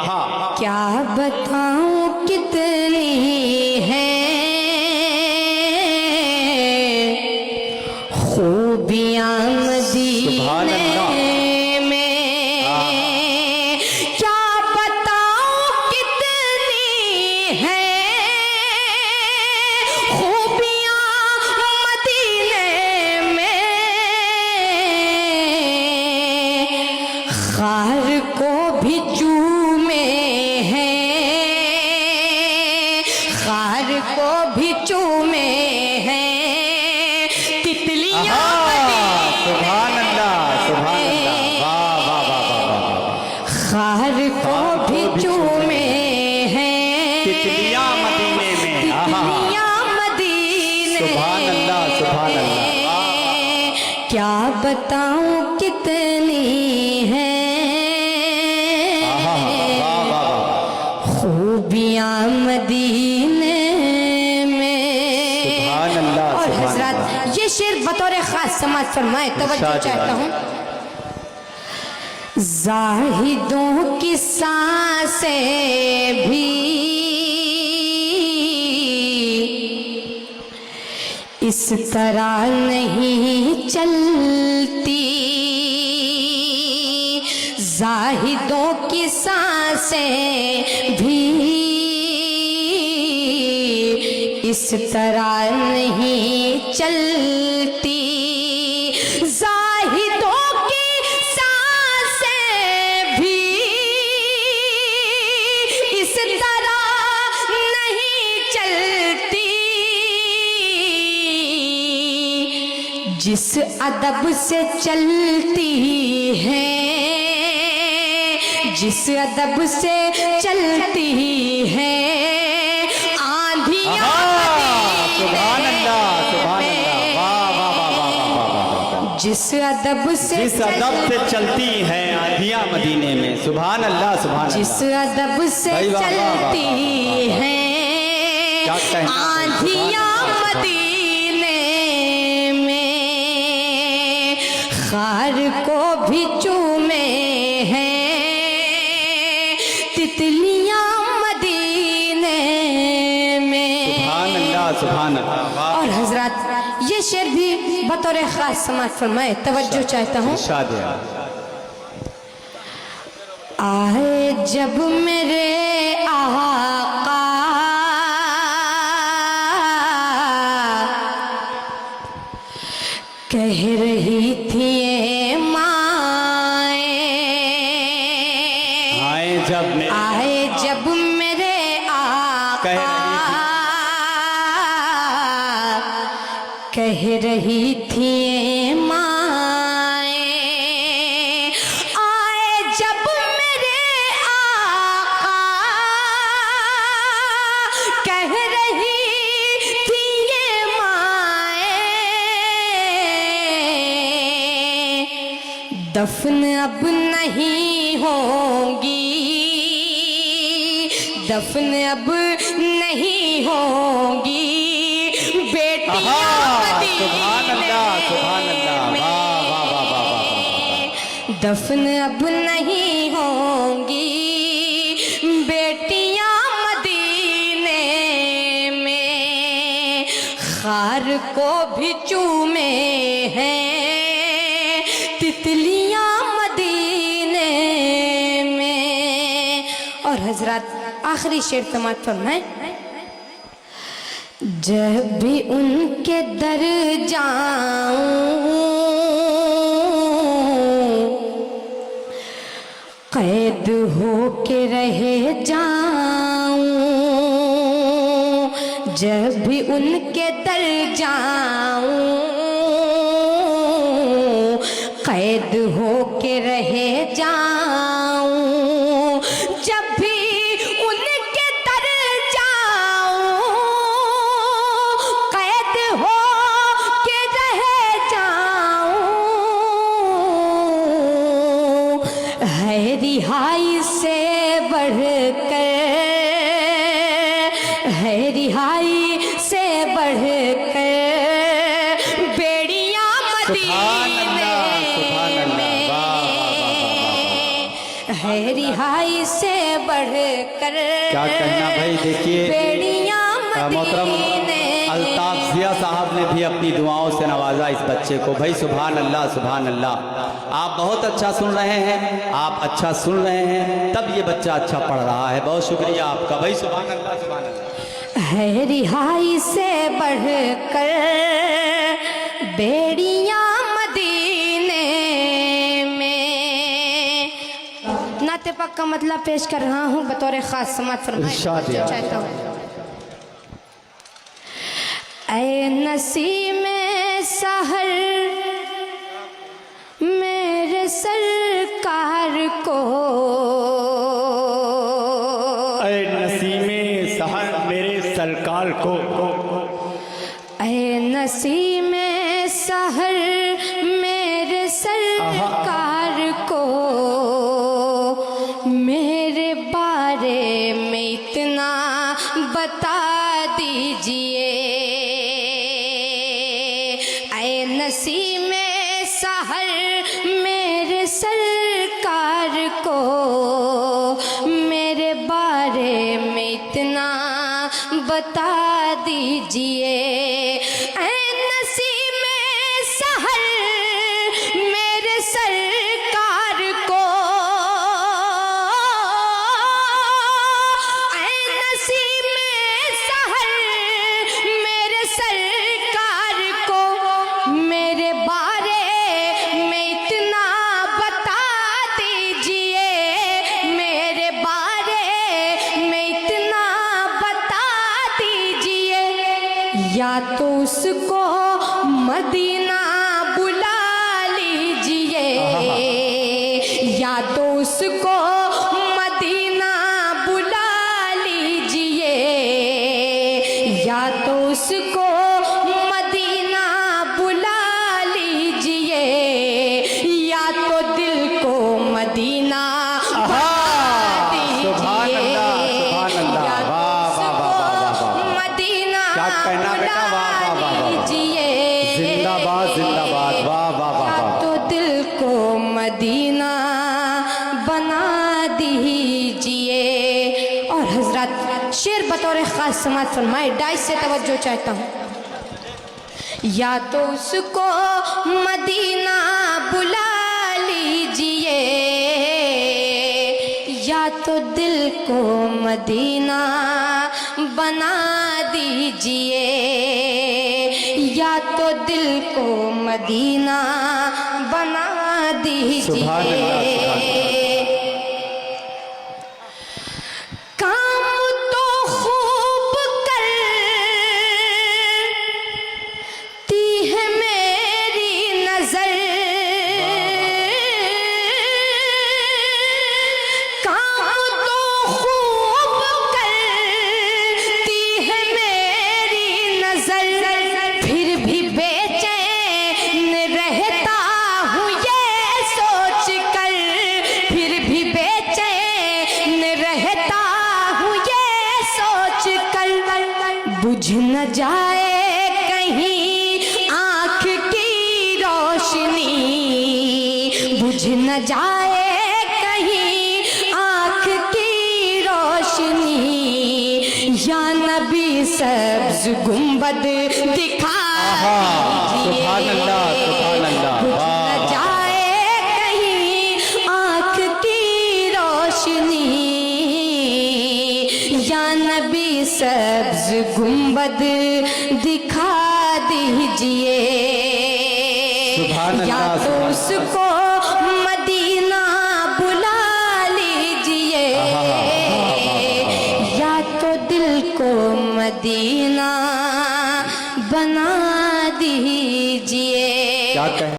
क्या बताऊं कितनी है खूबियां मदीने में, क्या बताऊं कितनी है खूबियां मदीने में। खार को भी चूमे हैं, खार को भी चूमे हैं तितलियां। सुभान अल्लाह, सुभान अल्लाह, वाह वाह वाह वाह। खार को भी चूमे हैं तितलियां मदीने में, तितलियां मदीने। सुभान अल्लाह, सुभान अल्लाह। क्या बताऊं कितनी है खूबियां मदीने में। सुभान अल्लाह, और सुभान हजरत अल्लाह। ये शेर बतौर खास समाज फरमाए, तवज्जो चाहता हूँ। जाहिदों की सांसें भी इस तरह नहीं चलती, जाहिदों की सांसें भी इस तरह नहीं चलती, जाहिदों की सांसें भी इस तरह नहीं चलती। जिस अदब से चलती है, जिस अदब से चलती है आंधियां। सुभान अल्लाह, सुभान अल्लाह, वाह वाह वाह वाह वाह वाह। जिस अदब से चलती है आंधियां मदीने में, सुभान अल्लाह, सुभान अल्लाह। जिस अदब से चलती है आंधियां मदीने में, खार को भी चूमे हैं तितलियां मदीने में। सुभान अल्लाह, सुभान अल्लाह। और हजरत ये शेर भी बतौर खास समाज फरमाए, तवज्जो चाहता हूँ। आए जब मेरे आका कह रही थी माए, आए जब मेरे आका कह रही थी माए, आए जब मेरे आका कह रही थी ये माए, दफन अब नहीं होगी, दफन अब नहीं होगी बेटियां सुभान अल्लाह, सुभान अल्लाह, वाह वाह वाह वाह वाह। दफन अब नहीं होंगी बेटियां मदीने में, खार को भी चूमे हैं तितलियां मदीने में। और हजरत आखिरी शेर समाप्त फरमाए। जब भी उनके दर जाऊं कैद हो के रह जाऊं, जब भी उनके दर जाऊं कैद हो के रह जाऊं, जब भी उनके दर जाऊं कैद हो के रह जाऊं, है रिहाई से बढ़कर, है रिहाई से बढ़कर बेड़ियां मदीने में, है रिहाई रिहाई से बढ़कर क्या कहना भाई। देखिए बेड़ियां मोहतरम मदीने अल्ताफ जिया साहब ने भी अपनी दुआओं से नवाजा इस बच्चे को। भाई सुभान अल्लाह सुभान अल्लाह। आप बहुत अच्छा सुन रहे हैं, आप अच्छा सुन रहे हैं, तब ये बच्चा अच्छा पढ़ रहा है। बहुत शुक्रिया आपका भाई। सुभान अल्लाह सुभान अल्लाह। है रिहाई से बढ़कर बेड़ियां मदीने में। नाते पाक का मतलब पेश कर रहा हूँ बतौर खास समात फरमाए इरशाद या। चाहता हूँ। ऐ नसीम सहर मेरे सरकार को, ऐ नसीमे सहर मेरे सरकार को, ऐ नसीम सहर मेरे सरकार को, मेरे बारे में इतना बता दीजिए। ऐ नसीम सहर मेरे सरकार को, मेरे बारे में इतना बता दीजिए। ऐ नसीम सहर मेरे सरकार को, ऐ नसीम सहर मेरे सरकार को, मेरे बारे में इतना बता दीजिए। मेरे बारे में इतना बता दीजिए। या तो उसको मदीना बुला लीजिए, या तो उसको मदीना बुला लीजिए, या तो उसको मदीना बुला लीजिए, या तो दिल को मदीना सुभान अल्लाह सुभान अल्लाह। वाह वाह वाह वाह वाह। मदीना क्या कहना बेटा। वाह वाह वाह वाह। जिंदाबाद जिंदाबाद। वाह वाह वाह वाह। तो दिल को मदीना बना दीजिए। और हजरत शेर बतौर खास समात फरमाए, डाइस से तवज्जो चाहता हूँ। या तो उसको मदीना बुला लीजिए, या तो दिल को मदीना बना दीजिए, या तो दिल को मदीना बना सुभान अल्लाह, सुभान दीजिए। काम तो खूब करती है मेरी नजर, काम तो खूब करती है मेरी नजर, फिर भी बेचैन रहता हूँ ये सोच कर, फिर भी बेचैन रहता हूँ ये सोच कर। बुझ न जाए कहीं आँख की रोशनी, बुझ न जाए कहीं आँख की रोशनी, या नबी सब्ज गुंबद दिखा दीजिए। सुभान अल्लाह सुभान अल्लाह। बुझ वाह न वाह। जाए कहीं आँख की रोशनी, या नबी सब्ज गुंबद दिखा दीजिए। सुभान या अल्लाह, तो सुभान उसको मदीना बुला लीजिए, या तो दिल को मदीना बना दीजिए। क्या कह